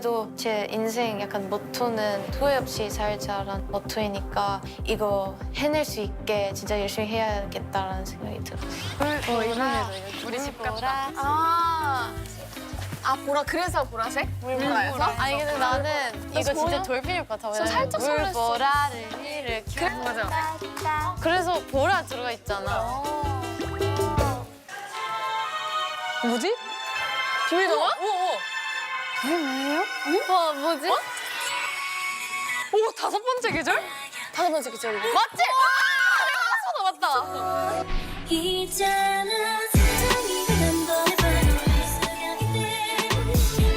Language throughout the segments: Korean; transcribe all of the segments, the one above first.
그래도 제 인생 약간 모토는 후회 없이 살자라는 모토이니까 이거 해낼 수 있게 진짜 열심히 해야겠다라는 생각이 들었어요. 이번에도 우리 집 갔다. 아 보라 그래서 보라색? 물보라에서? 아니 근데 나는 이거 진짜 돌핀일 것 같아. 저 살짝 설렜어. 물보라를 이렇게 맞아. 그래서 보라 들어가 있잖아. 뭐지? 김일동아? 와 뭐지? 오, 5번째 계절? 5번째 기절. 맞지? 와! 맞다. 있잖아 사랑이 한 번에 바로 수영이 돼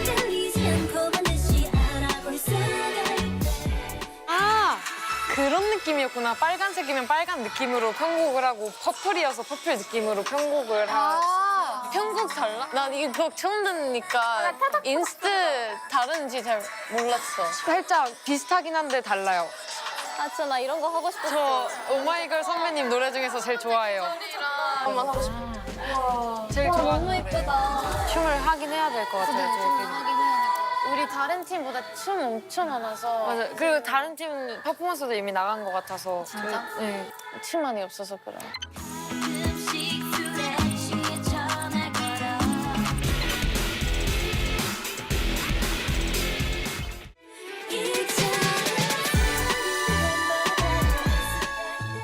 떨리지 않고 반드시 알아볼 수가 있대 아, 그런 느낌이었구나. 빨간색이면 빨간 느낌으로 편곡을 하고 퍼플이어서 퍼플 느낌으로 편곡을 하고. 편곡 달라? 난 이거 곡 처음 듣니까 인스트 다른지 잘 몰랐어. 살짝 비슷하긴 한데 달라요. 아 진짜 나 이런 거 하고 싶었어. 저 오마이걸 선배님 노래 중에서 제일 좋아해요. 한번 하고 싶어. 제일 좋아하는 너무 노래. 예쁘다. 춤을 하긴 해야 될 것 같아요, 저희끼리. 우리 다른 팀보다 춤 엄청 많아서 맞아. 그리고 다른 팀 퍼포먼스도 이미 나간 것 같아서. 진짜? 네. 춤 많이 없어서 그래. 급식 술에 시에 전화 걸어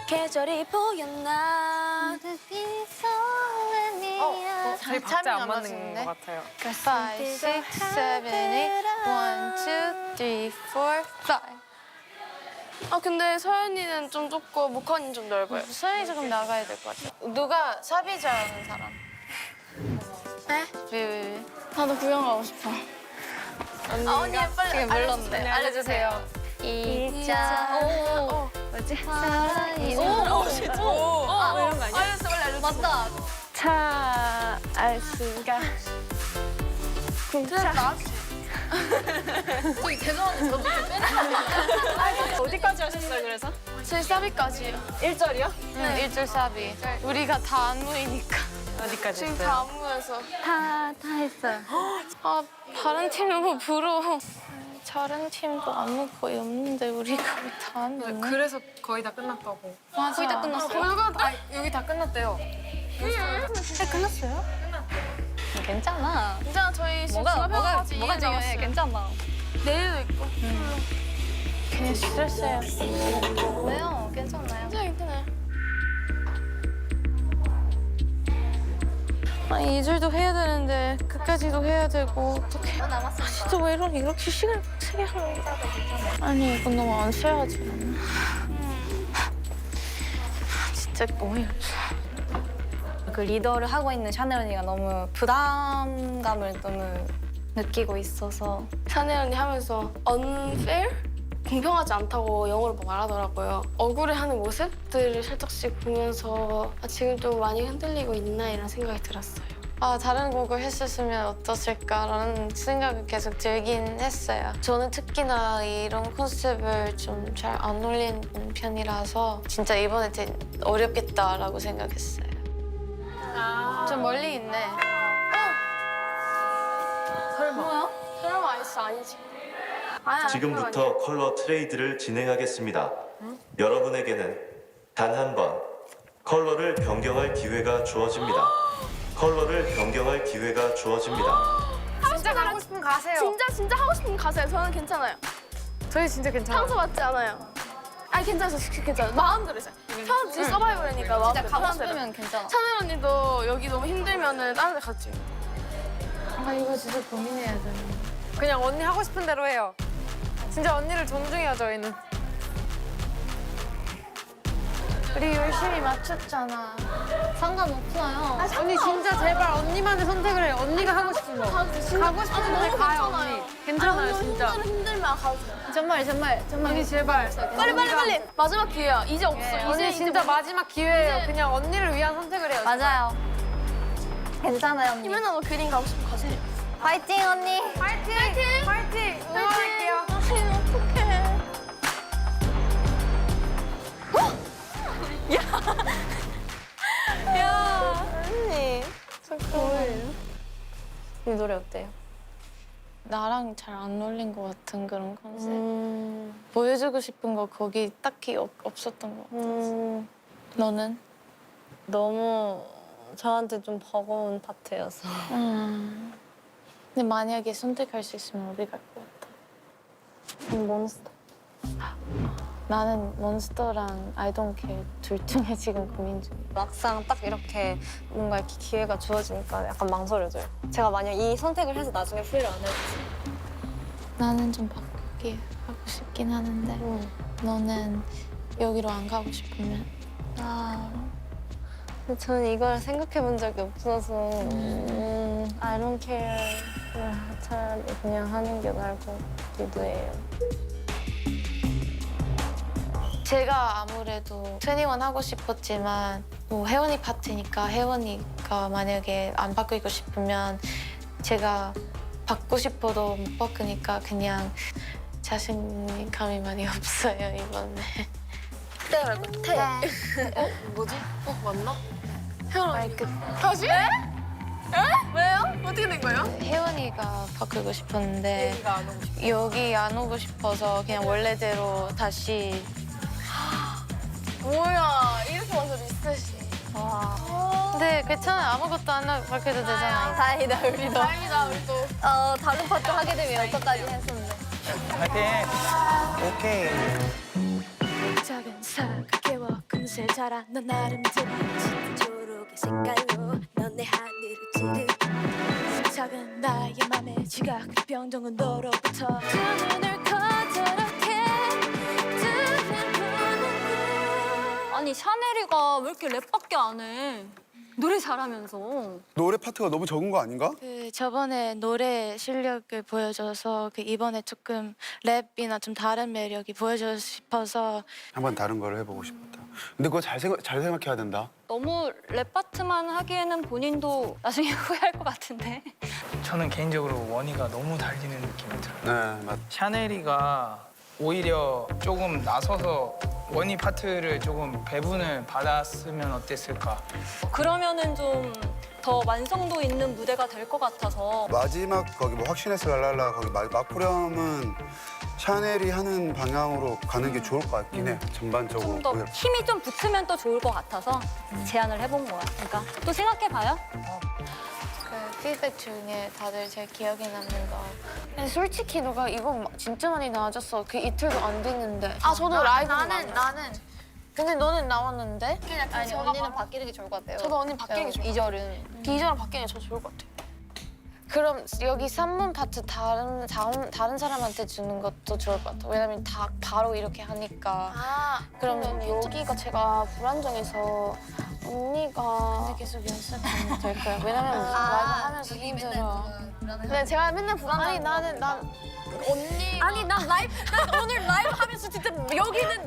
계절이 보였나? 저희 박자 안 맞는 것 같아요. 5, 6, 7, 8 1, 2, 3, 4, 5 아 근데 서연이는 좀 좁고 목헌이는 좀 넓어요. 수영이 조금 나가야 될 것 같아. 누가 삽이 잘하는 사람? 네? 왜? 나도 구경 가고 싶어. 언니 빨리 지금 물렀는데. 네, 알려주세요. 있자. 뭐지? 사랑이. 진짜? 이런 거 아니야? 알렸어 빨리 알렸어. 맞다. 차, 알 수가. 그래서 나왔지. 저기 죄송한데 저도 좀 빼라. 어디까지 하셨어요, 그래서? 저희 사비까지요. 1절이요? 응, 일줄 삽이. 우리가 다 안 모이니까. 어디까지 지금 했어요? 다 안무에서. 다 했어요. 아 다른 팀 너무 부러워. 다른 팀도 안무 거의 없는데 우리가 왜 다 안 모여? 그래서 거의 다 끝났다고. 맞아. 거의 다 끝났어요. 결과 다 여기 다 끝났대요. 끝났어요? 괜찮아. 진짜 저희 지금 중간평가까지 뭐가 중요해? 남았어요. 괜찮아. 내일도 있고. 그냥 스트레스예요. 왜요? 괜찮아요. 진짜 괜찮아요. 아니 2줄도 해야 되는데 끝까지도 해야 되고 어떡해. 남았으니까. 진짜 왜 이렇게 시간을 빡세게 하는 거야. 아니 이건 너무 안 쉬어야지. 진짜 뭐예요? 그 리더를 하고 있는 샤넬 언니가 너무 부담감을 너무 느끼고 있어서 샤넬 언니 하면서 unfair? 공평하지 않다고 영어로 막 말하더라고요. 억울해하는 모습들을 살짝씩 보면서 아, 지금 좀 많이 흔들리고 있나 이런 생각이 들었어요. 아 다른 곡을 했었으면 어땠을까라는 생각을 계속 들긴 했어요. 저는 특히나 이런 컨셉을 좀 잘 안 어울리는 편이라서 진짜 이번에 되게 어렵겠다라고 생각했어요. 좀 멀리 있네. 설마 아이스 아니지? 아니, 지금부터 컬러 트레이드를 진행하겠습니다. 여러분에게는 단 한 번 컬러를 변경할 기회가 주어집니다. 컬러를 변경할 기회가 주어집니다. 진짜 가고 싶으면 가세요. 진짜 하고 싶은 거 가세요. 저는 괜찮아요. 저희 진짜 괜찮아요. 평소 맞지 않아요. 아니 괜찮아요. 괜찮아요. 마음대로 있어요. 지금 서바이벌이니까 마음대로 진짜 가고 편한대로. 싶으면 괜찮아. 샤넬 언니도 여기 너무 힘들면은 다른 데 갔지. 아 이거 진짜 고민해야 돼. 그냥 언니 하고 싶은 대로 해요. 진짜 언니를 존중해요, 저희는. 우리 열심히 맞췄잖아. 상관없어요. 언니 진짜 제발 언니만의 선택을 해요. 언니가 하고 싶은 거. 가고 싶은 데 가요, 언니. 괜찮아요, 진짜. 오늘 힘들면 가도 돼요. 정말. 언니 제발. 빨리. 마지막 기회야. 이제 없어. 언니 진짜 마지막 기회예요. 그냥 언니를 위한 선택을 해요. 맞아요. 괜찮아요, 언니. 김연아 너 그림 가고 싶으면 가세요. 파이팅, 언니. 파이팅! 파이팅! 응원할게요. 어떡해. 언니. 이 노래 어때요? 나랑 잘 안 어울린 것 같은 그런 컨셉. 보여주고 싶은 거 거기 딱히 없었던 것 같아서. 너는? 너무 저한테 좀 버거운 파트여서. 근데 만약에 선택할 수 있으면 어디 갈 것 같아? 몬스터. 나는 몬스터랑 I don't care 둘 중에 지금 고민 중이야. 막상 딱 이렇게 뭔가 이렇게 기회가 주어지니까 약간 망설여져요. 제가 만약 이 선택을 해서 나중에 후회를 안 해도 나는 좀 바꾸게 하고 싶긴 하는데 너는 여기로 안 가고 싶으면? 근데 저는 이걸 생각해 본 적이 없어서 I don't care. 차라리 그냥 하는 게 나을 것 같기도 해요. 제가 아무래도 21 하고 싶었지만 뭐 혜원이 파트니까 혜원이가 만약에 안 바꾸고 싶으면 제가 바꾸고 싶어도 못 바꾸니까 그냥 자신감이 많이 없어요 이번에. 태 말고 태. 뭐지? 맞나? 마이크. 다시? 왜요? 어떻게 된 거예요? 혜원이가 바꾸고 싶었는데 여기가 안 오고 싶어. 여기 안 오고 싶어서 그냥 원래대로 다시. 뭐야 이렇게 완전 리셋이. 근데 괜찮아 아무것도 안 바꿔도 되잖아. 다행이다 우리도. 다행이다 우리 또. 다른 파트 하게 되면 여기까지 했었는데. 파이팅! 오케이. 작은 사각계와 금세 자라 넌 나름대로 짙은 초록의 색깔로 넌 내 하늘을 찌르 작은 나의 맘에 지각 병정은 너로부터 두 눈을 커저렇게 두눈 부는 아니 샤넬이가 왜 이렇게 랩밖에 안 해? 노래 잘하면서. 노래 파트가 너무 적은 거 아닌가? 그 저번에 노래 실력을 보여줘서 그 이번에 조금 랩이나 좀 다른 매력이 보여주고 싶어서. 한번 다른 걸 해보고 싶었다. 근데 그거 잘 생각해야 된다. 너무 랩 파트만 하기에는 본인도 나중에 후회할 것 같은데. 저는 개인적으로 원희가 너무 달리는 느낌이 들어요. 네, 맞. 샤넬이가 오히려 조금 나서서 원희 파트를 조금 배분을 받았으면 어땠을까. 그러면은 좀 더 완성도 있는 무대가 될 것 같아서. 마지막 거기 뭐 확신했어 랄랄라 거기 막후렴은 샤넬이 하는 방향으로 가는 게 좋을 것 같긴 해. 전반적으로. 좀 더 오히려. 힘이 좀 붙으면 또 좋을 것 같아서 제안을 해본 거야. 그러니까 또 생각해봐요. 그 피드백 중에 다들 제일 기억에 남는 거. 근데 솔직히 너가 이거 진짜 많이 나아졌어. 그 이틀도 안 됐는데. 아 저도 라이브 나는. 근데 너는 나왔는데? 아니 언니는 바뀌는 게 좋을 것 같아요. 저도 언니 바뀌는 게 좋을 것 같아요. 이절은. 기저랑 바뀌는 게 더 좋을 것 같아요. 그럼 여기 3문 파트 다른 사람한테 주는 것도 좋을 것 같아. 왜냐면 다 바로 이렇게 하니까. 그럼 그럼 여기가 제가 불안정해서 언니가 계속 연습하면 될 거야. 왜냐면 라이브 하면서 힘들어. 네 제가 맨날 불안정해. 난 언니 아니 난 오늘 라이브 하면서 진짜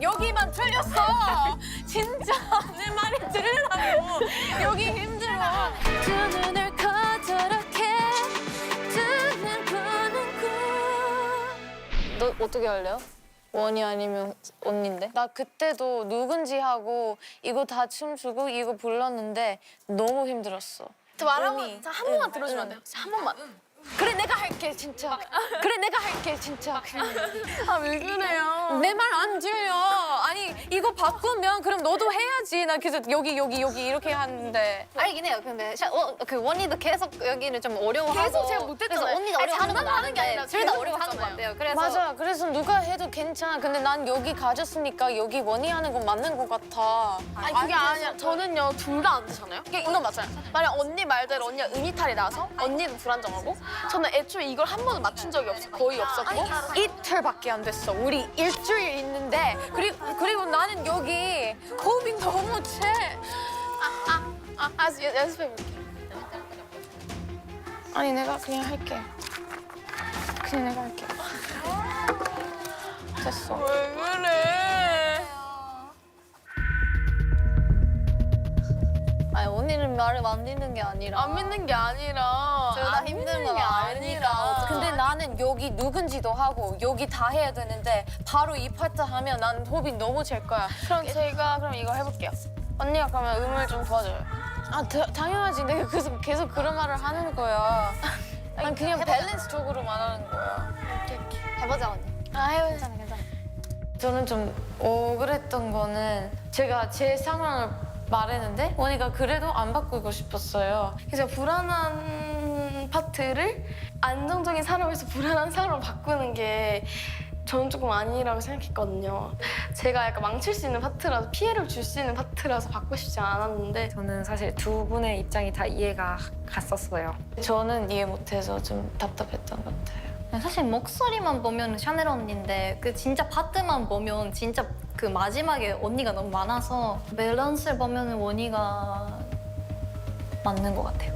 여기만 틀렸어. 진짜 내 말이 들으려고 여기 힘들어. 두 눈을 커저렇게 두눈 부는 꿈 너 어떻게 할래요? 원이 아니면 언니인데? 나 그때도 누군지 하고 이거 다 춤추고 이거 불렀는데 너무 힘들었어. 저 말하고 한 번만 들어주면 안 돼요? 한 번만. 그래 내가 할게 진짜. 그래 내가 할게 진짜. 아 왜 그래요? 내 말 안 들려. 아니 이거 바꾸면 그럼 너도 해야지. 나 계속 여기 이렇게 하는데. 알긴 해요. 근데 그 원이도 계속 여기는 좀 어려워하고. 계속 제가 못했잖아요. 그래서 언니가 어려워하는 건 장난하는 게 아는데 아니라 둘 다 제가 어려워하는 것 못했잖아요. 같아요. 그래서 맞아. 그래서 누가 해도 괜찮아. 근데 난 여기 가졌으니까 여기 원희 하는 건 맞는 것 같아. 아니 그게 아니라 저는요 둘 다 안 되잖아요. 이건 맞아요. 만약 언니 말대로 언니가 음이탈이 나서 언니는 불안정하고 저는 애초에 이걸 한 번은 맞춘 적이 없어 거의 없었고 이틀밖에 안 됐어. 우리 일주일 있는데 그리고 나는 여기 호흡이 너무 채. 연습해볼게. 아니 내가 그냥 할게. 그냥 내가 할게. 됐어. 왜 그래? 아니 언니는 말을 안 믿는 게 아니라 안 믿는 게 아니라 둘 다 안 힘든 믿는 거 게 아니라. 근데 나는 여기 누군지도 하고 여기 다 해야 되는데 바로 이 파트 하면 난 호흡이 너무 질 거야. 그럼 제가 그럼 이거 해볼게요. 언니가 그러면 음을 좀 도와줘요. 아 당연하지. 내가 계속 그런 말을 하는 거야. 난 그냥 밸런스 쪽으로 말하는 거야. 해보자 언니. 해보자. 괜찮아. 저는 좀 억울했던 거는 제가 제 상황을 말했는데 원희가 그래도 안 바꾸고 싶었어요. 그래서 불안한 파트를 안정적인 사람에서 불안한 사람으로 바꾸는 게 저는 조금 아니라고 생각했거든요. 제가 약간 망칠 수 있는 파트라서 피해를 줄 수 있는 파트라서 바꾸고 싶지 않았는데 저는 사실 두 분의 입장이 다 이해가 갔었어요. 저는 이해 못해서 좀 답답했던 것 같아요. 사실 목소리만 보면 샤넬 언니인데 그 진짜 파트만 보면 진짜 그 마지막에 언니가 너무 많아서 밸런스를 보면 원희가 맞는 것 같아요.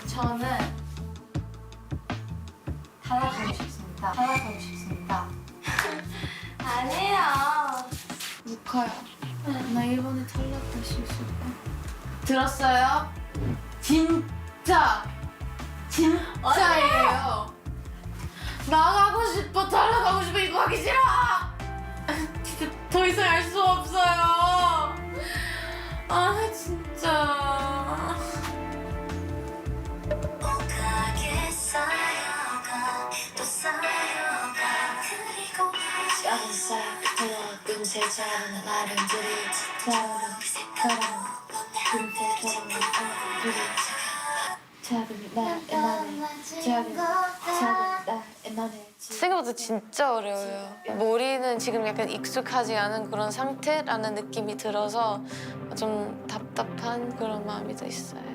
저는 탈락하고 싶습니다. 탈락하고 싶습니다. 아니에요. 루카야, 나 이번에 탈락할 수 있을까? 들었어요? 진짜예요. 나가고 싶어, 탈락하고 싶어, 이거 하기 싫어. 진짜 더 이상 할 수 없어요. 아 진짜. 작은 싹들어 금세 자라는 아름들이 타오르 금태처럼 얼굴이 작은 나의 작은 나의 생각보다 진짜 어려워요. 머리는 지금 약간 익숙하지 않은 그런 상태라는 느낌이 들어서 좀 답답한 그런 마음이 더 있어요.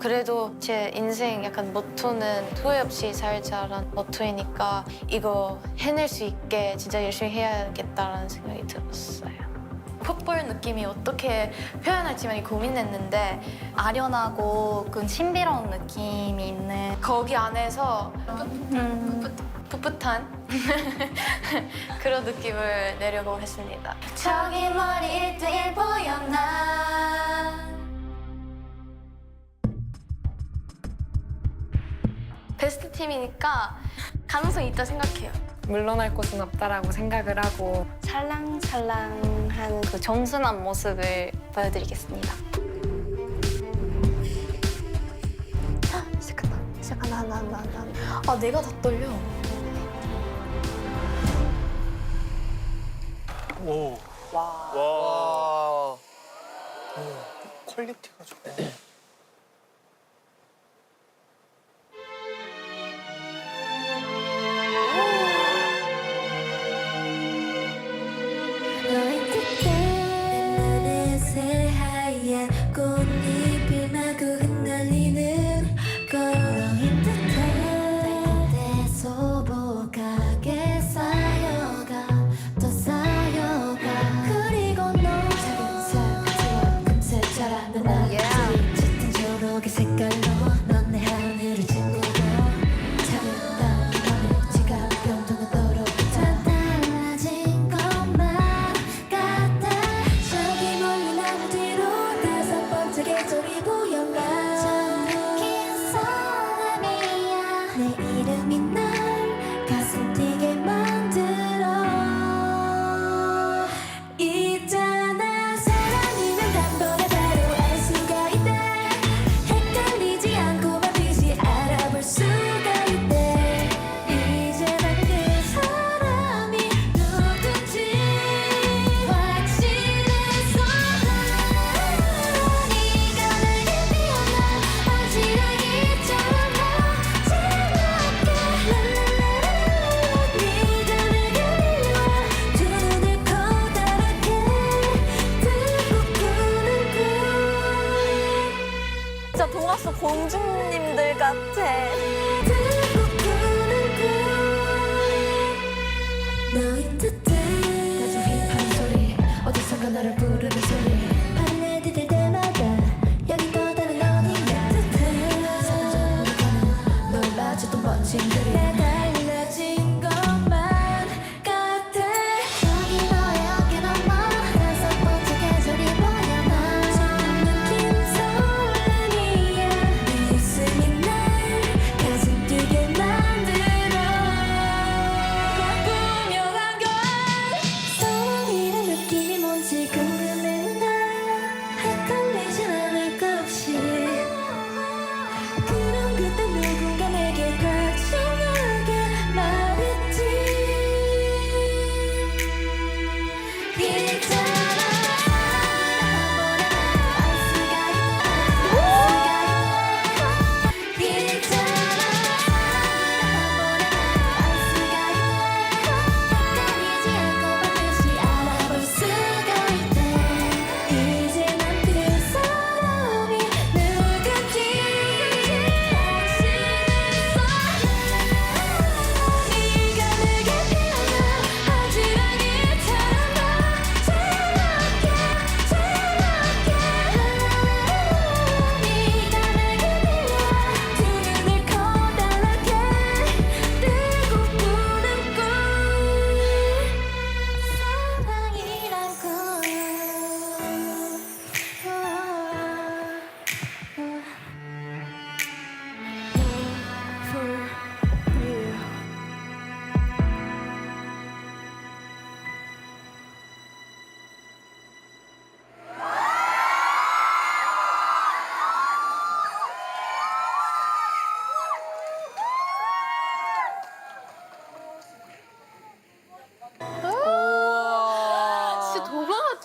그래도 제 인생 약간 모토는 후회 없이 살자라는 모토이니까 이거 해낼 수 있게 진짜 열심히 해야겠다라는 생각이 들었어요. 풋볼 느낌이 어떻게 표현할지 많이 고민했는데 아련하고 그 신비로운 느낌이 있는 거기 안에서 풋풋한 그런 느낌을 내려고 했습니다. 저기 머리 1대1 보였나 베스트 팀이니까 가능성이 있다 생각해요. 물러날 곳은 없다라고 생각을 하고 찰랑찰랑한 그 정순한 모습을 보여드리겠습니다. 시작한다. 아 내가 다 떨려. 오. 와. 퀄리티가 좋네. 너의 뜻대 내 새하얀 꽃잎이 마구 흩날리는 걸 너의 뜻에 소복하게 쌓여가 더 쌓여가 그리고 너 작은 살처럼 금세 자라는 아름들이 짙은 초록의 색깔로 넌 내 하늘을 지우고 작은 땅 지가 변동은 떨어져 달라진 것만 같아 저기 멀리 나무 뒤로 5번째 계절이 보여가 긴 사람이야 내 이름이 날 가슴 뛰게 만들어 있잖아 사랑이면 단번에 바로 알 수가 있대 헷갈리지 않고 반드시 알아볼 수가 있대 이제 난 그 사람이 누군지 확신했어 네가 내게 피어나 어지러기처럼 차갑게 랄랄랄라 네가 내게 밀려와 두 눈을 커다랗게 뜨고 꾸는 꿈 진짜 동화 속 공주님들 같아. 너의 뜻에 가슴 힙한 소리 어디선가 너를 부르는 소리 밤에 들들 때마다 여기 또 다른 어디야 뜻에 사라져 가는 놀라지도 멋진 그림 달라진 것만 같아 저기 너의 어깨 넘어 5번째 계절이 보여나 처음 느낀 설렘이야 네 웃음이 날 가슴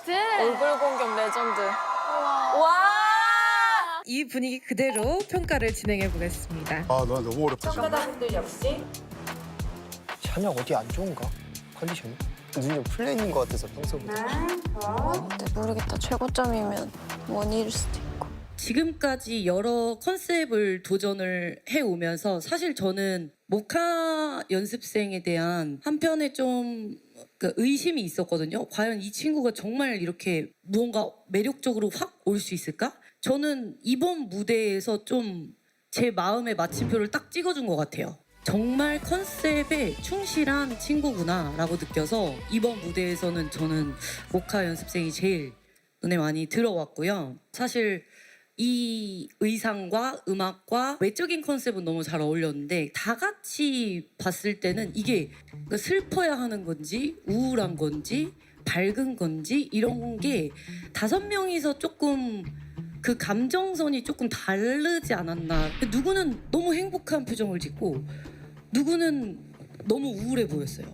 얼굴 공격 레전드. 이 분위기 그대로 평가를 진행해 보겠습니다. 아, 나 너무 어렵다. 지금. 샤넬 어디 안 좋은가? 컨디션이? 눈이 좀 풀려있는 것 같아서 평소보다. 근데 모르겠다. 최고점이면 원일 수도 있고. 지금까지 여러 컨셉을 도전을 해오면서 사실 저는 모카 연습생에 대한 한편에 좀 의심이 있었거든요. 과연 이 친구가 정말 이렇게 무언가 매력적으로 확 올 수 있을까? 저는 이번 무대에서 좀 제 마음의 마침표를 딱 찍어준 것 같아요. 정말 컨셉에 충실한 친구구나라고 느껴서 이번 무대에서는 저는 모카 연습생이 제일 눈에 많이 들어왔고요. 사실 이 의상과 음악과 외적인 컨셉은 너무 잘 어울렸는데 다 같이 봤을 때는 이게 슬퍼야 하는 건지 우울한 건지 밝은 건지 이런 게 5명이서 조금 그 감정선이 조금 다르지 않았나. 누구는 너무 행복한 표정을 짓고 누구는 너무 우울해 보였어요.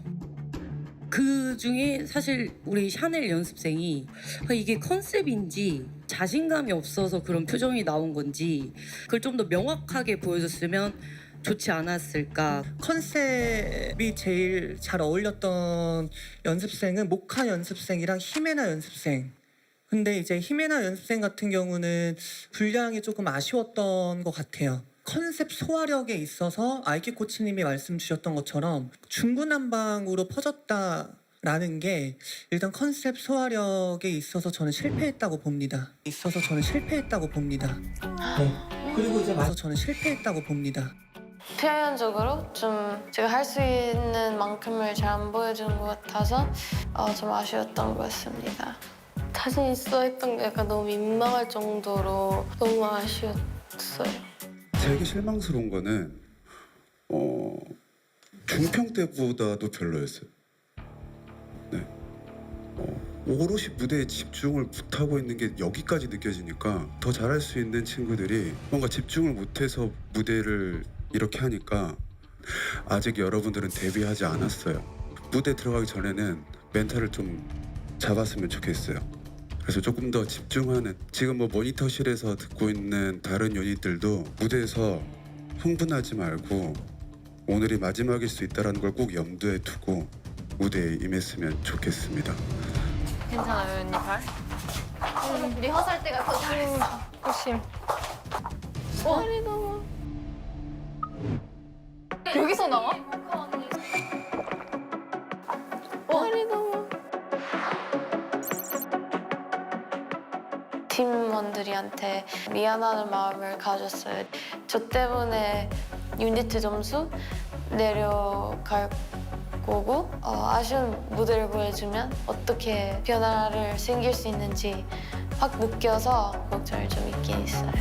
그 중에 사실 우리 샤넬 연습생이 이게 컨셉인지 자신감이 없어서 그런 표정이 나온 건지 그걸 좀 더 명확하게 보여줬으면 좋지 않았을까. 컨셉이 제일 잘 어울렸던 연습생은 모카 연습생이랑 히메나 연습생. 근데 이제 히메나 연습생 같은 경우는 분량이 조금 아쉬웠던 것 같아요. 컨셉 소화력에 있어서 아이키 코치님이 말씀 주셨던 것처럼 중구난방으로 퍼졌다라는 게 일단 컨셉 소화력에 있어서 저는 실패했다고 봅니다. 네. 그리고 이제 와서 저는 실패했다고 봅니다. 표현적으로 좀 제가 할 수 있는 만큼을 잘 안 보여주는 것 같아서 좀 아쉬웠던 것 같습니다. 자신 있어 했던 게 약간 너무 민망할 정도로 너무 아쉬웠어요. 되게 실망스러운 거는 중평 때보다도 별로였어요. 네. 오롯이 무대에 집중을 못하고 있는 게 여기까지 느껴지니까 더 잘할 수 있는 친구들이 뭔가 집중을 못해서 무대를 이렇게 하니까 아직 여러분들은 데뷔하지 않았어요. 무대 들어가기 전에는 멘탈을 좀 잡았으면 좋겠어요. 그래서 조금 더 집중하는, 지금 뭐 모니터실에서 듣고 있는 다른 유닛들도 무대에서 흥분하지 말고 오늘이 마지막일 수 있다는 걸 꼭 염두에 두고 무대에 임했으면 좋겠습니다. 괜찮아요, 언니 발? 리허설 때가 더 잘했어. 조심. 살이 너무 여기서 나와? 살이 너무 팀원들한테 미안하는 마음을 가졌어요. 저 때문에 유니트 점수 내려갈 거고 아쉬운 무대를 보여주면 어떻게 변화를 생길 수 있는지 확 느껴서 걱정이 좀 있긴 있어요.